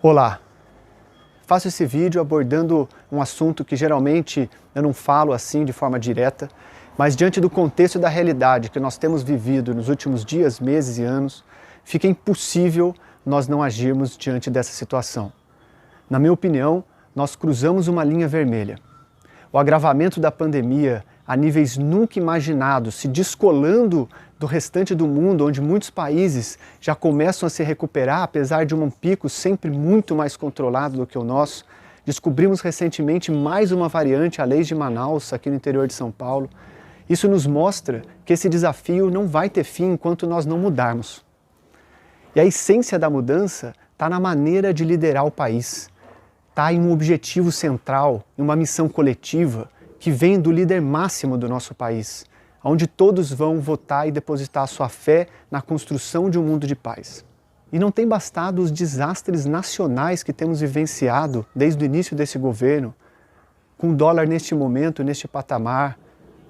Olá, faço esse vídeo abordando um assunto que geralmente eu não falo assim de forma direta, mas diante do contexto da realidade que nós temos vivido nos últimos dias, meses e anos, fica impossível nós não agirmos diante dessa situação. Na minha opinião, nós cruzamos uma linha vermelha. O agravamento da pandemia a níveis nunca imaginados, se descolando do restante do mundo, onde muitos países já começam a se recuperar, apesar de um pico sempre muito mais controlado do que o nosso. Descobrimos recentemente mais uma variante, a lei de Manaus, aqui no interior de São Paulo. Isso nos mostra que esse desafio não vai ter fim enquanto nós não mudarmos. E a essência da mudança está na maneira de liderar o país. Está em um objetivo central, em uma missão coletiva, que vem do líder máximo do nosso país, onde todos vão votar e depositar sua fé na construção de um mundo de paz. E não tem bastado os desastres nacionais que temos vivenciado desde o início desse governo, com o dólar neste momento, neste patamar,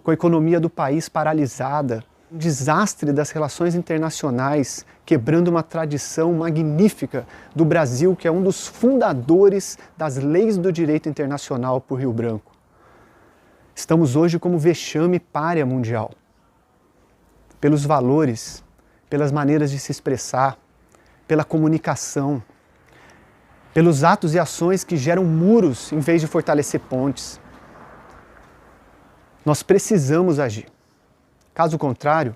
com a economia do país paralisada, um desastre das relações internacionais, quebrando uma tradição magnífica do Brasil, que é um dos fundadores das leis do direito internacional por Rio Branco. Estamos hoje como vexame pária mundial, pelos valores, pelas maneiras de se expressar, pela comunicação, pelos atos e ações que geram muros em vez de fortalecer pontes. Nós precisamos agir. Caso contrário,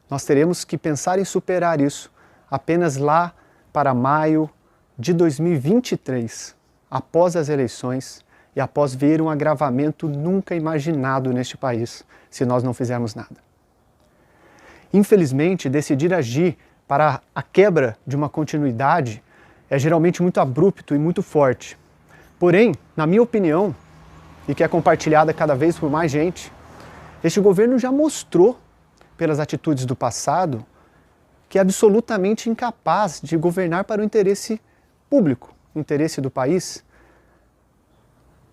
nós teremos que pensar em superar isso apenas lá para maio de 2023, após as eleições, e após ver um agravamento nunca imaginado neste país, se nós não fizermos nada. Infelizmente, decidir agir para a quebra de uma continuidade é geralmente muito abrupto e muito forte. Porém, na minha opinião, e que é compartilhada cada vez por mais gente, este governo já mostrou, pelas atitudes do passado, que é absolutamente incapaz de governar para o interesse público, o interesse do país,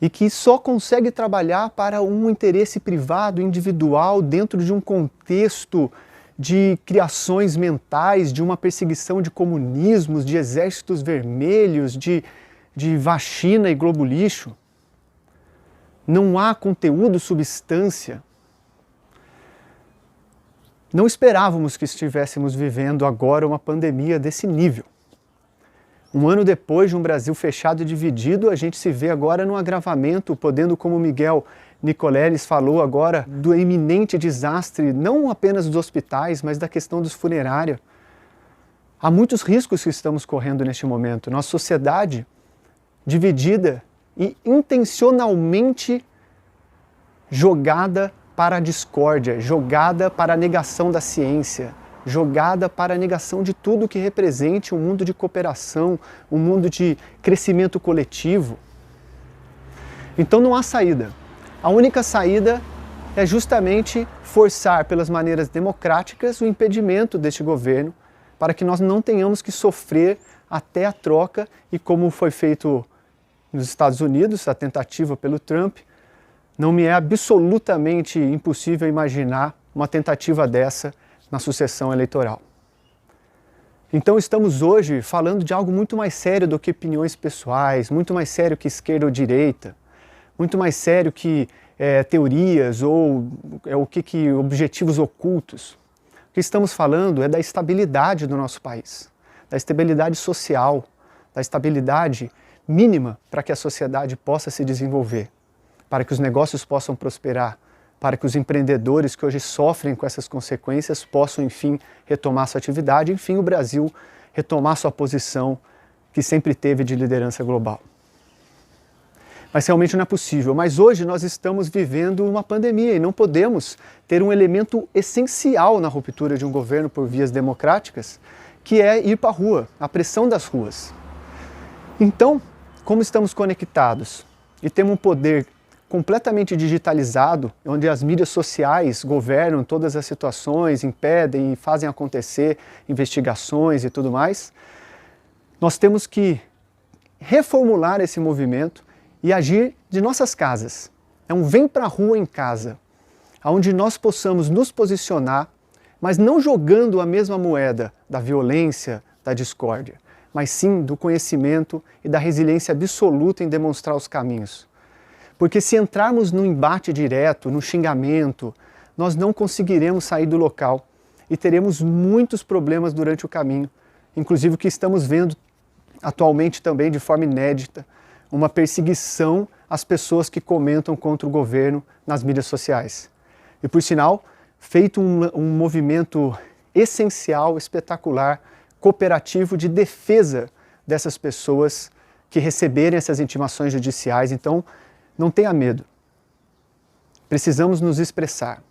e que só consegue trabalhar para um interesse privado, individual, dentro de um contexto de criações mentais, de uma perseguição de comunismos, de exércitos vermelhos, de vacina e globo lixo. Não há conteúdo, substância. Não esperávamos que estivéssemos vivendo agora uma pandemia desse nível. Um ano depois de um Brasil fechado e dividido, a gente se vê agora num agravamento, podendo, como Miguel Nicoleles falou agora, do iminente desastre, não apenas dos hospitais, mas da questão dos funerários. Há muitos riscos que estamos correndo neste momento. Nossa sociedade dividida e intencionalmente jogada para a discórdia, jogada para a negação da ciência, jogada para a negação de tudo que represente um mundo de cooperação, um mundo de crescimento coletivo. Então não há saída. A única saída é justamente forçar pelas maneiras democráticas o impedimento deste governo para que nós não tenhamos que sofrer até a troca e como foi feito nos Estados Unidos, a tentativa pelo Trump, não me é absolutamente impossível imaginar uma tentativa dessa na sucessão eleitoral. Então estamos hoje falando de algo muito mais sério do que opiniões pessoais, muito mais sério que esquerda ou direita, muito mais sério que teorias ou objetivos ocultos. O que estamos falando é da estabilidade do nosso país, da estabilidade social, da estabilidade mínima para que a sociedade possa se desenvolver, para que os negócios possam prosperar, para que os empreendedores que hoje sofrem com essas consequências possam, enfim, retomar sua atividade, enfim, o Brasil retomar sua posição que sempre teve de liderança global. Mas realmente não é possível. Mas hoje nós estamos vivendo uma pandemia e não podemos ter um elemento essencial na ruptura de um governo por vias democráticas, que é ir para a rua, a pressão das ruas. Então, como estamos conectados e temos um poder completamente digitalizado, onde as mídias sociais governam todas as situações, impedem e fazem acontecer investigações e tudo mais, nós temos que reformular esse movimento e agir de nossas casas. É um vem pra rua em casa, onde nós possamos nos posicionar, mas não jogando a mesma moeda da violência, da discórdia, mas sim do conhecimento e da resiliência absoluta em demonstrar os caminhos. Porque se entrarmos no embate direto, no xingamento, nós não conseguiremos sair do local e teremos muitos problemas durante o caminho, inclusive o que estamos vendo atualmente também de forma inédita, uma perseguição às pessoas que comentam contra o governo nas mídias sociais. E por sinal, feito um movimento essencial, espetacular, cooperativo de defesa dessas pessoas que receberem essas intimações judiciais. Então, não tenha medo. Precisamos nos expressar.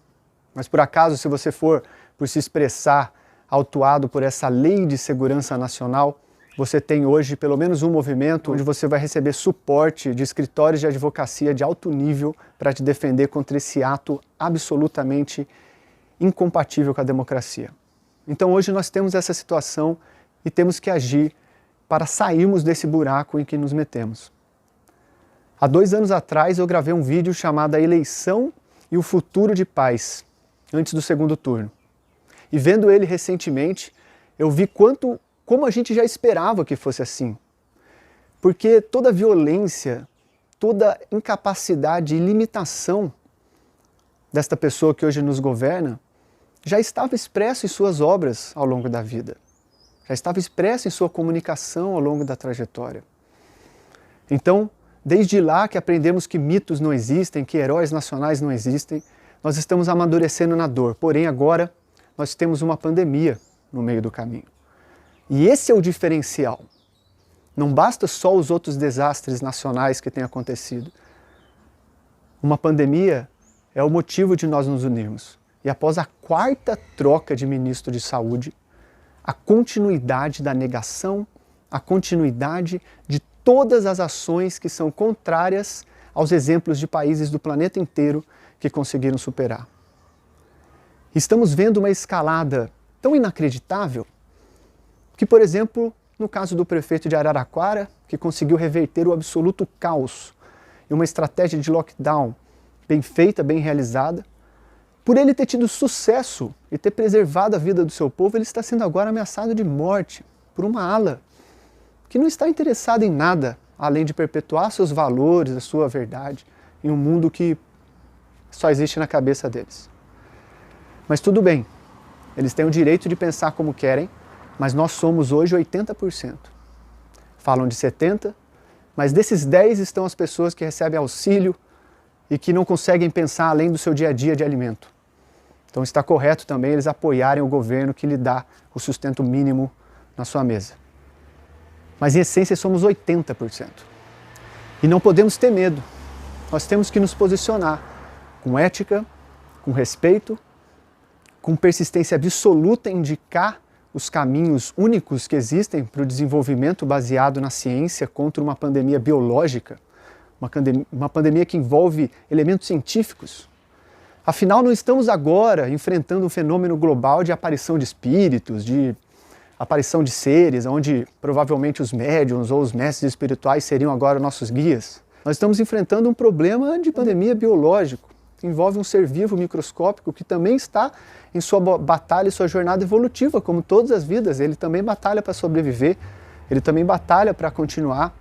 Mas por acaso, se você for por se expressar autuado por essa lei de segurança nacional, você tem hoje pelo menos um movimento onde você vai receber suporte de escritórios de advocacia de alto nível para te defender contra esse ato absolutamente incompatível com a democracia. Então hoje nós temos essa situação e temos que agir para sairmos desse buraco em que nos metemos. Há 2 anos atrás eu gravei um vídeo chamado A Eleição e o Futuro de Paz, antes do segundo turno. E vendo ele recentemente, eu vi como a gente já esperava que fosse assim. Porque toda violência, toda incapacidade e limitação desta pessoa que hoje nos governa já estava expresso em suas obras ao longo da vida. Já estava expresso em sua comunicação ao longo da trajetória. Então, desde lá que aprendemos que mitos não existem, que heróis nacionais não existem, nós estamos amadurecendo na dor. Porém, agora nós temos uma pandemia no meio do caminho. E esse é o diferencial. Não basta só os outros desastres nacionais que têm acontecido. Uma pandemia é o motivo de nós nos unirmos. E após a 4ª troca de ministro de saúde, a continuidade da negação, a continuidade de todas as ações que são contrárias aos exemplos de países do planeta inteiro que conseguiram superar. Estamos vendo uma escalada tão inacreditável que, por exemplo, no caso do prefeito de Araraquara, que conseguiu reverter o absoluto caos e uma estratégia de lockdown bem feita, bem realizada, por ele ter tido sucesso e ter preservado a vida do seu povo, ele está sendo agora ameaçado de morte por uma ala que não está interessada em nada além de perpetuar seus valores, a sua verdade, em um mundo que só existe na cabeça deles. Mas tudo bem, eles têm o direito de pensar como querem, mas nós somos hoje 80%. Falam de 70%, mas desses 10 estão as pessoas que recebem auxílio e que não conseguem pensar além do seu dia a dia de alimento. Então está correto também eles apoiarem o governo que lhe dá o sustento mínimo na sua mesa. Mas em essência somos 80%. E não podemos ter medo. Nós temos que nos posicionar com ética, com respeito, com persistência absoluta em indicar os caminhos únicos que existem para o desenvolvimento baseado na ciência contra uma pandemia biológica, uma pandemia que envolve elementos científicos. Afinal, não estamos agora enfrentando um fenômeno global de aparição de espíritos, de aparição de seres, onde provavelmente os médiuns ou os mestres espirituais seriam agora nossos guias. Nós estamos enfrentando um problema de pandemia biológico, que envolve um ser vivo microscópico que também está em sua batalha e sua jornada evolutiva, como todas as vidas. Ele também batalha para sobreviver, ele também batalha para continuar.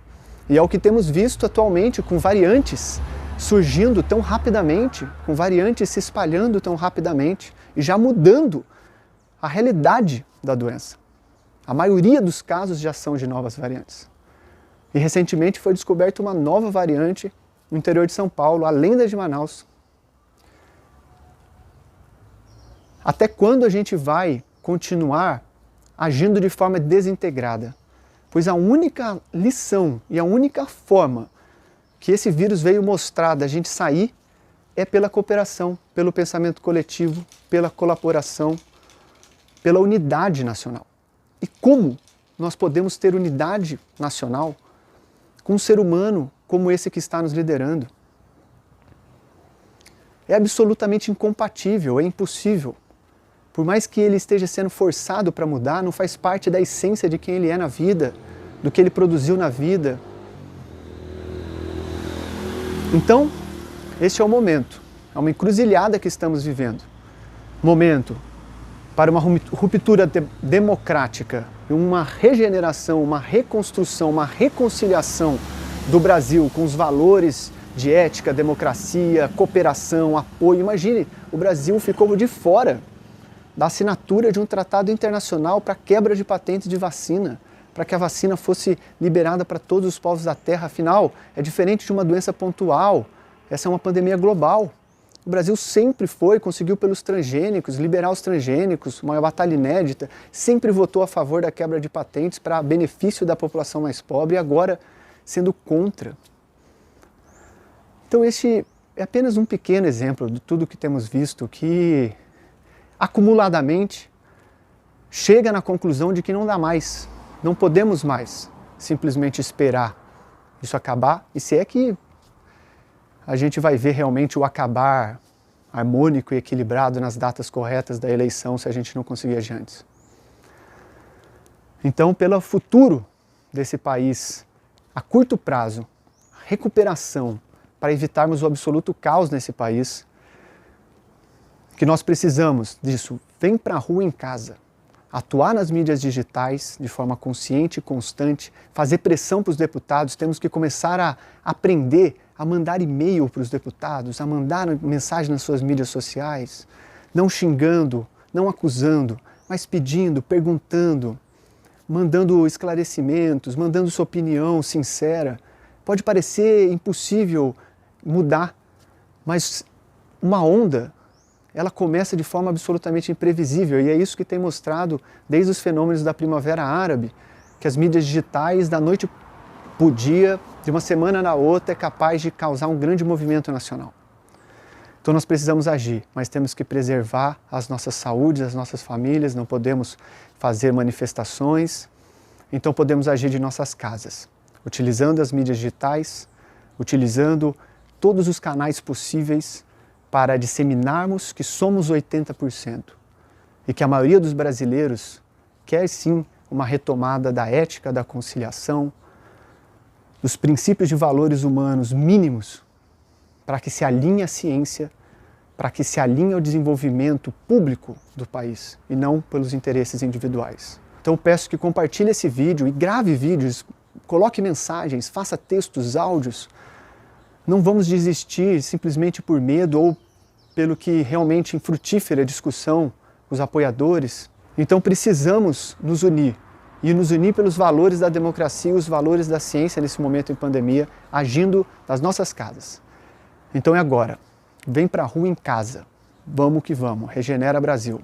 E é o que temos visto atualmente com variantes surgindo tão rapidamente, com variantes se espalhando tão rapidamente e já mudando a realidade da doença. A maioria dos casos já são de novas variantes. E recentemente foi descoberta uma nova variante no interior de São Paulo, além da de Manaus. Até quando a gente vai continuar agindo de forma desintegrada? Pois a única lição e a única forma que esse vírus veio mostrar da gente sair é pela cooperação, pelo pensamento coletivo, pela colaboração, pela unidade nacional. E como nós podemos ter unidade nacional com um ser humano como esse que está nos liderando? É absolutamente incompatível, é impossível. Por mais que ele esteja sendo forçado para mudar, não faz parte da essência de quem ele é na vida, do que ele produziu na vida. Então, este é o momento, é uma encruzilhada que estamos vivendo. Momento para uma ruptura democrática, uma regeneração, uma reconstrução, uma reconciliação do Brasil com os valores de ética, democracia, cooperação, apoio. Imagine, o Brasil ficou de fora da assinatura de um tratado internacional para quebra de patentes de vacina, para que a vacina fosse liberada para todos os povos da Terra. Afinal, é diferente de uma doença pontual, essa é uma pandemia global. O Brasil sempre conseguiu pelos transgênicos, liberar os transgênicos, uma batalha inédita, sempre votou a favor da quebra de patentes para benefício da população mais pobre e agora sendo contra. Então este é apenas um pequeno exemplo de tudo que temos visto que, acumuladamente, chega na conclusão de que não dá mais, não podemos mais simplesmente esperar isso acabar, e se é que a gente vai ver realmente o acabar harmônico e equilibrado nas datas corretas da eleição, se a gente não conseguir agir antes. Então, pelo futuro desse país, a curto prazo, recuperação, para evitarmos o absoluto caos nesse país, que nós precisamos disso, vem para a rua em casa, atuar nas mídias digitais de forma consciente e constante, fazer pressão para os deputados, temos que começar a aprender a mandar e-mail para os deputados, a mandar mensagem nas suas mídias sociais, não xingando, não acusando, mas pedindo, perguntando, mandando esclarecimentos, mandando sua opinião sincera. Pode parecer impossível mudar, mas uma onda, ela começa de forma absolutamente imprevisível, e é isso que tem mostrado desde os fenômenos da Primavera Árabe, que as mídias digitais, da noite para o dia, de uma semana na outra, é capaz de causar um grande movimento nacional. Então nós precisamos agir, mas temos que preservar as nossas saúdes, as nossas famílias, não podemos fazer manifestações, então podemos agir de nossas casas, utilizando as mídias digitais, utilizando todos os canais possíveis para disseminarmos que somos 80% e que a maioria dos brasileiros quer sim uma retomada da ética, da conciliação, dos princípios de valores humanos mínimos para que se alinhe a ciência, para que se alinhe ao desenvolvimento público do país e não pelos interesses individuais. Então eu peço que compartilhe esse vídeo e grave vídeos, coloque mensagens, faça textos, áudios. Não vamos desistir simplesmente por medo ou pelo que realmente infrutífera discussão com os apoiadores. Então precisamos nos unir. E nos unir pelos valores da democracia e os valores da ciência nesse momento em pandemia, agindo das nossas casas. Então é agora. Vem para a rua em casa. Vamos que vamos. Regenera Brasil.